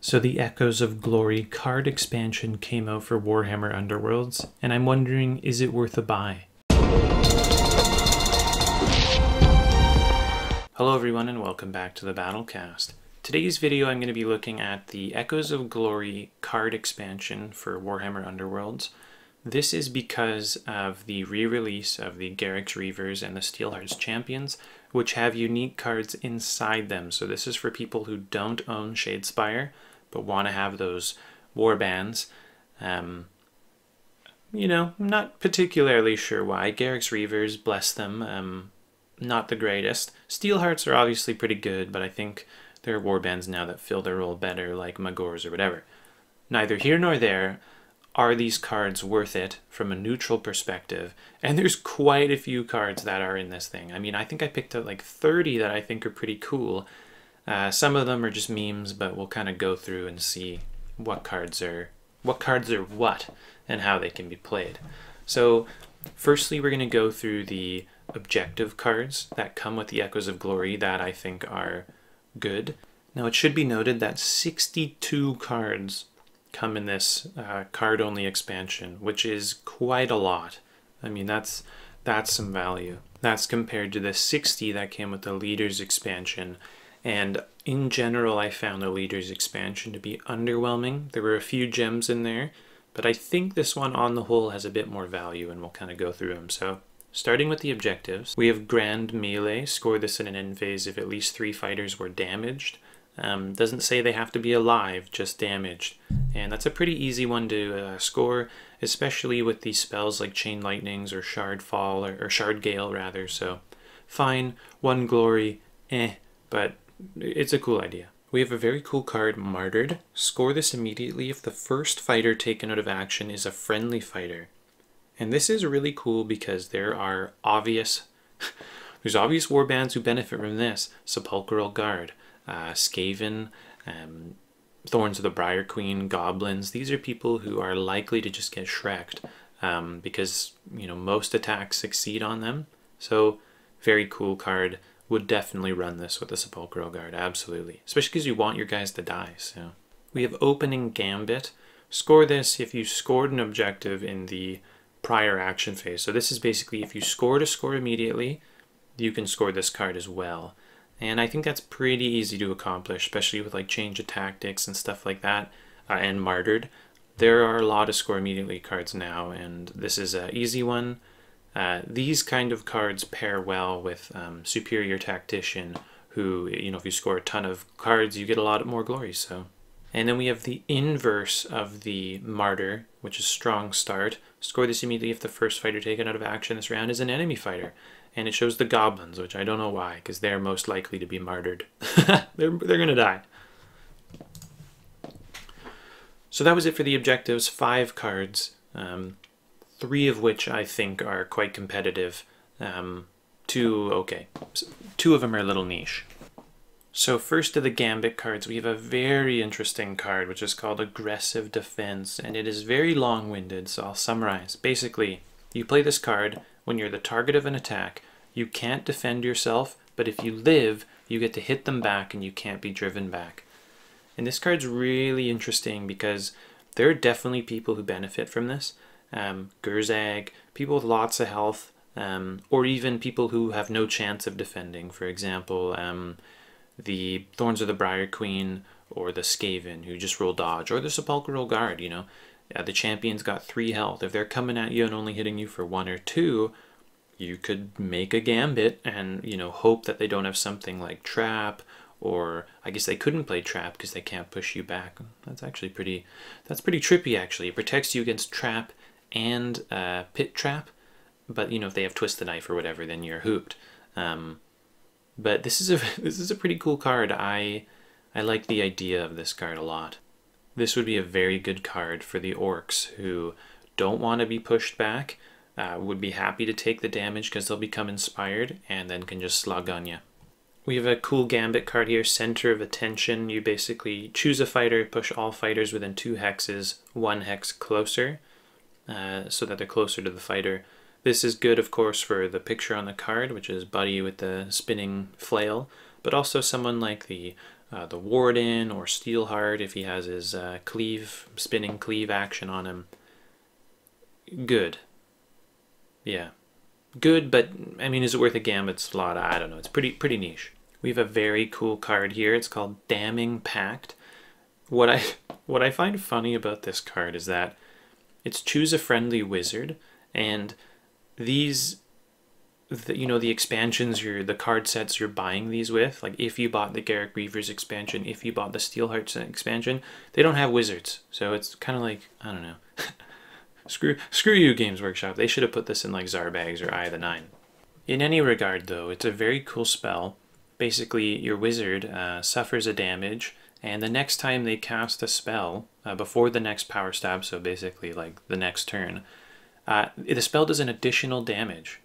So the Echoes of Glory card expansion came out for Warhammer Underworlds, and I'm wondering, is it worth a buy? Hello everyone and welcome back to the BattleCast. Today's video I'm going to be looking at the Echoes of Glory card expansion for Warhammer Underworlds. This is because of the re-release of the Garrix Reavers and the Steelhearts Champions, which have unique cards inside them. So this is for people who don't own Shadespire, but want to have those war bands. You know, I'm not particularly sure why. Garrix Reavers, bless them, not the greatest. Steelhearts are obviously pretty good, but I think there are war bands now that fill their role better, like Magors or whatever. Neither here nor there. Are these cards worth it from a neutral perspective? And there's quite a few cards that are in this thing. I mean, I think I picked out like 30 that I think are pretty cool. Some of them are just memes, but we'll kind of go through and see what cards are what and how they can be played. So firstly, we're going to go through the objective cards that come with the Echoes of Glory that I think are good. Now it should be noted that 62 cards come in this card-only expansion, which is quite a lot. I mean, that's some value. That's compared to the 60 that came with the Leaders expansion. And in general, I found the Leaders expansion to be underwhelming. There were a few gems in there, but I think this one on the whole has a bit more value, and we'll kind of go through them. So starting with the objectives, we have Grand Melee. Score this in an end phase if at least 3 fighters were damaged. Doesn't say they have to be alive, just damaged. And that's a pretty easy one to score, especially with these spells like Chain Lightnings or Shard Fall, or Shard Gale rather. So fine, 1 glory, but it's a cool idea. We have a very cool card, Martyred. Score this immediately if the first fighter taken out of action is a friendly fighter. And this is really cool because there are obvious warbands who benefit from this. Sepulchral Guard, Skaven, Thorns of the Briar Queen, Goblins. These are people who are likely to just get shreked because, you know, most attacks succeed on them. So very cool card. Would definitely run this with the Sepulchral Guard, absolutely. Especially because you want your guys to die. So we have Opening Gambit. Score this if you scored an objective in the prior action phase. So this is basically if you scored a score immediately, you can score this card as well. And I think that's pretty easy to accomplish, especially with like Change of Tactics and stuff like that, and Martyred. There are a lot of score immediately cards now, and this is an easy one. These kind of cards pair well with Superior Tactician, who, you know, if you score a ton of cards, you get a lot more glory. So, and then we have the inverse of the Martyr, which is Strong Start. Score this immediately if the first fighter taken out of action this round is an enemy fighter. And it shows the Goblins, which I don't know why, because they're most likely to be martyred. they're going to die. So that was it for the objectives. 5 cards, 3 of which I think are quite competitive. 2 okay. 2 of them are a little niche. So first of the Gambit cards, we have a very interesting card, which is called Aggressive Defense, and it is very long-winded, so I'll summarize. Basically, you play this card when you're the target of an attack. You can't defend yourself, but if you live, you get to hit them back and you can't be driven back. And this card's really interesting because there are definitely people who benefit from this. Gurzag, people with lots of health, or even people who have no chance of defending. For example, the Thorns of the Briar Queen, or the Skaven, who just roll dodge, or the Sepulchral Guard, you know. The champion's got 3 health. If they're coming at you and only hitting you for 1 or 2, you could make a gambit and, you know, hope that they don't have something like Trap, or I guess they couldn't play Trap because they can't push you back. That's pretty trippy actually. It protects you against Trap and Pit Trap, but you know, if they have Twist the Knife or whatever, then you're hooped. But this is a pretty cool card. I like the idea of this card a lot. This would be a very good card for the orcs who don't want to be pushed back, would be happy to take the damage because they'll become inspired, and then can just slug on you. We have a cool Gambit card here, Center of Attention. You basically choose a fighter, push all fighters within 2 hexes, 1 hex closer, so that they're closer to the fighter. This is good, of course, for the picture on the card, which is Buddy with the spinning flail, but also someone like the the Warden or Steelheart if he has his spinning cleave action on him. Good. Yeah. Good, but I mean, is it worth a Gambit slot? I don't know. It's pretty niche. We have a very cool card here. It's called Damning PACT. What I find funny about this card is that it's choose a friendly wizard, and these, the expansions, the card sets you're buying these with, like if you bought the Garrick Reavers expansion, if you bought the Steelheart expansion, they don't have wizards. So it's kind of like, I don't know. Screw you, Games Workshop. They should have put this in like Zarbags or Eye of the Nine. In any regard, though, it's a very cool spell. Basically, your wizard suffers a damage, and the next time they cast a spell, before the next power stab, so basically like the next turn, the spell does an additional damage.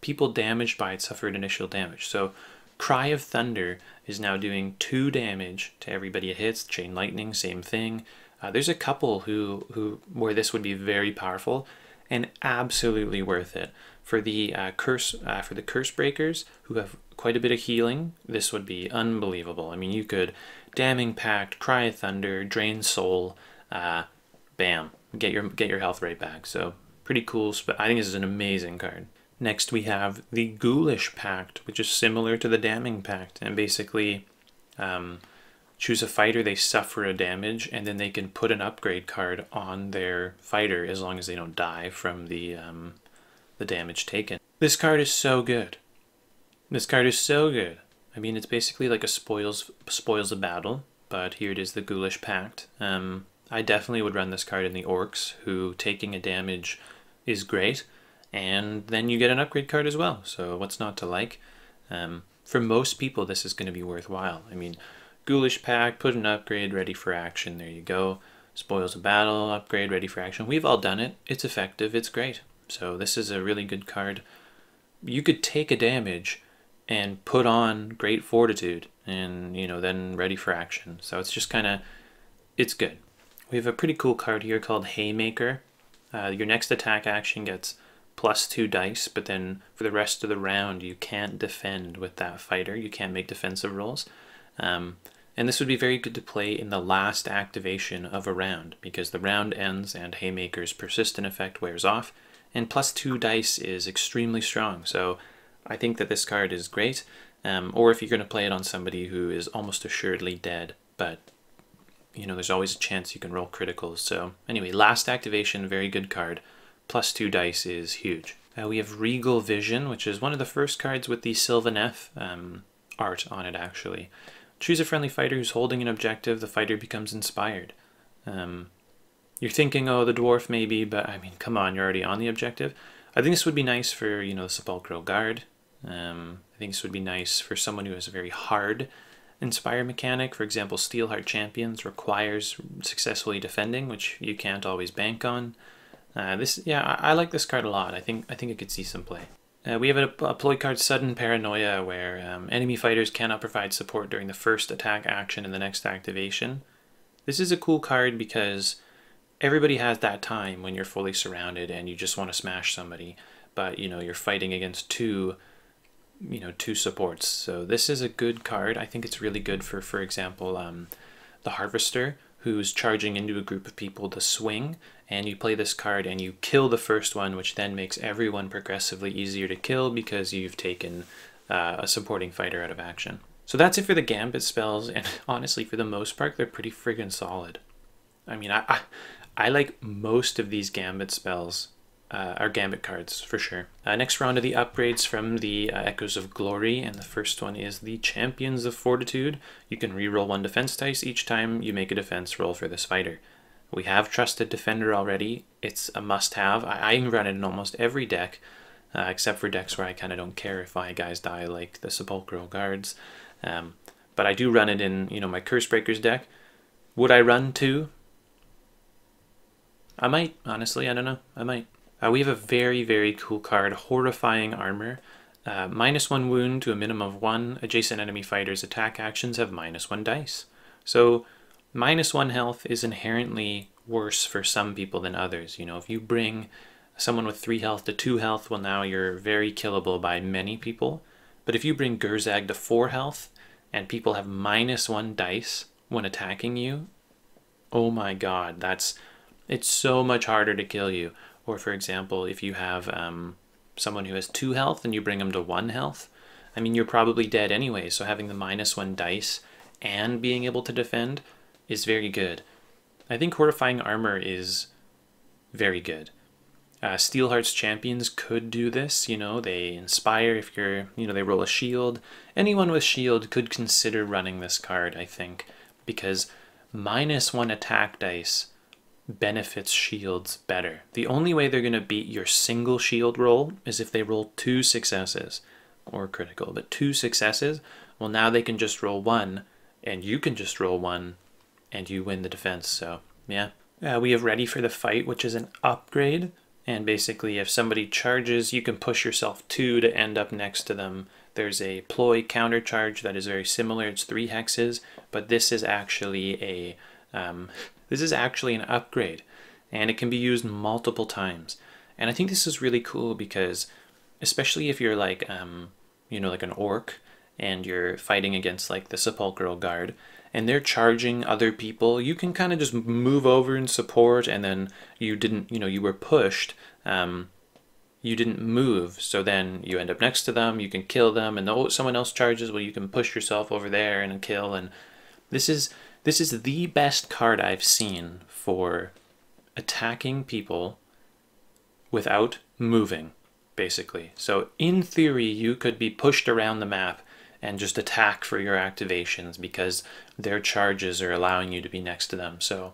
People damaged by it suffered initial damage. So Cry of Thunder is now doing 2 damage to everybody it hits. Chain Lightning, same thing. There's a couple where this would be very powerful and absolutely worth it. For the curse breakers who have quite a bit of healing, this would be unbelievable. I mean, you could Damning Pact, Cry of Thunder, Drain Soul, bam, get your health right back. So pretty cool. I think this is an amazing card. Next we have the Ghoulish Pact, which is similar to the Damning Pact, and basically choose a fighter, they suffer a damage, and then they can put an upgrade card on their fighter as long as they don't die from the damage taken. This card is so good. This card is so good. I mean, it's basically like a spoils a battle, but here it is, the Ghoulish Pact. I definitely would run this card in the Orcs, who taking a damage is great, and then you get an upgrade card as well, so what's not to like? For most people, this is going to be worthwhile. I mean, Ghoulish Pact, put an upgrade, ready for action, there you go. Spoils a battle, upgrade, ready for action. We've all done it. It's effective, it's great. So this is a really good card. You could take a damage and put on Great Fortitude and, then ready for action. So it's just kind of, it's good. We have a pretty cool card here called Haymaker. Your next attack action gets +2 dice, but then for the rest of the round you can't defend with that fighter. You can't make defensive rolls. And this would be very good to play in the last activation of a round, because the round ends and Haymaker's persistent effect wears off, and +2 dice is extremely strong. So I think that this card is great, or if you're going to play it on somebody who is almost assuredly dead, but there's always a chance you can roll criticals. So anyway, last activation, very good card. +2 dice is huge. We have Regal Vision, which is one of the first cards with the Sylvaneth art on it, actually. Choose a friendly fighter who's holding an objective. The fighter becomes inspired. You're thinking, oh, the dwarf maybe, but I mean, come on, you're already on the objective. I think this would be nice for, the Sepulchral Guard. I think this would be nice for someone who has a very hard inspire mechanic. For example, Steelheart Champions requires successfully defending, which you can't always bank on. I like this card a lot. I think it could see some play. We have a ploy card, Sudden Paranoia, where enemy fighters cannot provide support during the first attack action and the next activation. This is a cool card because everybody has that time when you're fully surrounded and you just want to smash somebody, but you're fighting against two supports. So this is a good card. I think it's really good for example, the Harvester, who's charging into a group of people to swing, and you play this card and you kill the first one, which then makes everyone progressively easier to kill because you've taken a supporting fighter out of action. So that's it for the Gambit spells, and honestly, for the most part, they're pretty friggin' solid. I mean, I like most of these Gambit spells, are Gambit cards, for sure. Next round of the upgrades from the Echoes of Glory, and the first one is the Champions of Fortitude. You can reroll 1 defense dice each time you make a defense roll for this fighter. We have Trusted Defender already. It's a must-have. I run it in almost every deck, except for decks where I kind of don't care if my guys die, like the Sepulchral Guards. But I do run it in, my Curse Breakers deck. Would I run 2? I might, honestly, I don't know. I might. We have a very, very cool card, Horrifying Armor. -1 wound to a minimum of 1. Adjacent enemy fighters' attack actions have -1 dice. So -1 health is inherently worse for some people than others. If you bring someone with 3 health to 2 health, well, now you're very killable by many people. But if you bring Gurzag to 4 health, and people have -1 dice when attacking you, oh my god, it's so much harder to kill you. Or for example, if you have someone who has 2 health and you bring them to 1 health, I mean, you're probably dead anyway, so having the -1 dice and being able to defend is very good. I think Horrifying Armor is very good. Steelheart's Champions could do this, you know, they inspire if you're, you know, they roll a shield. Anyone with shield could consider running this card, I think, because -1 attack dice benefits shields better. The only way they're going to beat your single shield roll is if they roll 2 successes, or critical, but 2 successes. Well, now they can just roll 1, and you can just roll 1, and you win the defense. So yeah, we have Ready for the Fight, which is an upgrade, and basically if somebody charges, you can push yourself 2 to end up next to them. There's a ploy counter charge that is very similar. It's 3 hexes, but this is actually an upgrade, and it can be used multiple times. And I think this is really cool because, especially if you're like, you know, like an orc, and you're fighting against like the Sepulchral Guard, and they're charging other people, you can kind of just move over and support, and then you didn't, you know, you were pushed, you didn't move, so then you end up next to them, you can kill them, and someone else charges, well, you can push yourself over there and kill. And this is the best card I've seen for attacking people without moving, basically. So in theory, you could be pushed around the map and just attack for your activations because their charges are allowing you to be next to them. So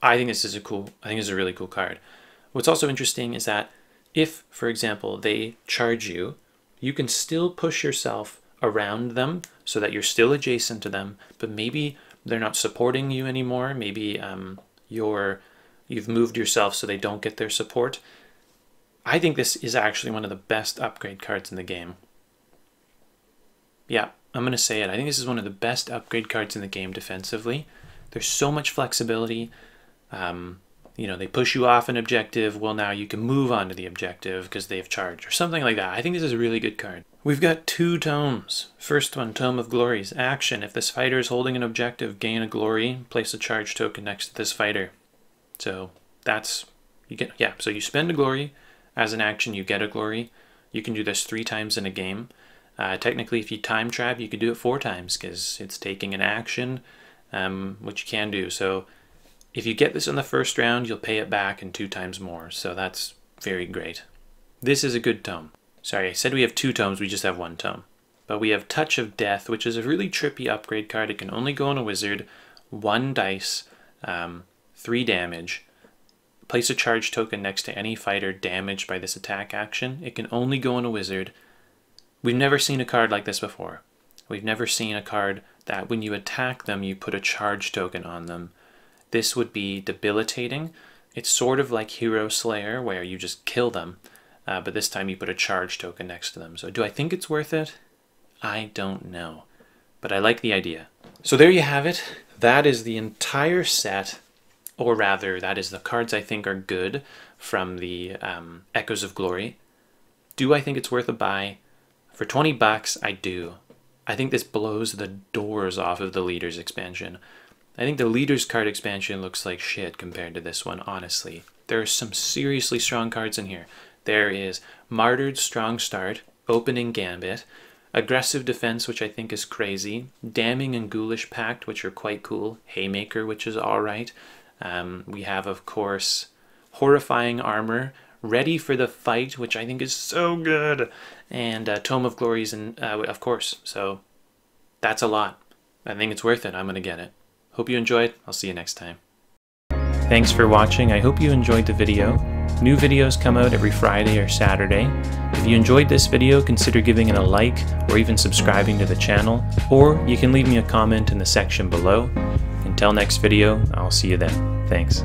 I think this is a really cool card. What's also interesting is that if, for example, they charge you, you can still push yourself around them so that you're still adjacent to them, but maybe they're not supporting you anymore. Maybe you've moved yourself so they don't get their support. I think this is actually one of the best upgrade cards in the game. Yeah, I'm going to say it. I think this is one of the best upgrade cards in the game defensively. There's so much flexibility. You know, they push you off an objective. Well, now you can move on to the objective because they've charged or something like that. I think this is a really good card. We've got 2 tomes. First one, Tome of Glories. Action. If this fighter is holding an objective, gain a glory. Place a charge token next to this fighter. So that's, so you spend a glory. As an action, you get a glory. You can do this 3 times in a game. Technically, if you time trap, you could do it 4 times because it's taking an action, which you can do. So if you get this in the first round, you'll pay it back in 2 times more. So that's very great. This is a good tome. Sorry, I said we have 2 tomes, we just have 1 tome. But we have Touch of Death, which is a really trippy upgrade card. It can only go on a wizard, 1 dice, 3 damage. Place a charge token next to any fighter damaged by this attack action. It can only go on a wizard. We've never seen a card like this before. We've never seen a card that when you attack them, you put a charge token on them. This would be debilitating. It's sort of like Hero Slayer, where you just kill them, but this time you put a charge token next to them. So do I think it's worth it? I don't know, but I like the idea. So there you have it. That is the entire set, or rather, that is the cards I think are good from the Echoes of Glory. Do I think it's worth a buy? For 20 bucks, I do. I think this blows the doors off of the Leaders expansion. I think the Leaders card expansion looks like shit compared to this one, honestly. There are some seriously strong cards in here. There is Martyred Strong Start, Opening Gambit, Aggressive Defense, which I think is crazy, Damning and Ghoulish Pact, which are quite cool, Haymaker, which is alright. We have, of course, Horrifying Armor, Ready for the Fight, which I think is so good, and Tome of Glories, and of course. So that's a lot. I think it's worth it. I'm going to get it. Hope you enjoyed. I'll see you next time. Thanks for watching. I hope you enjoyed the video. New videos come out every Friday or Saturday. If you enjoyed this video, consider giving it a like or even subscribing to the channel, or you can leave me a comment in the section below. Until next video, I'll see you then. Thanks.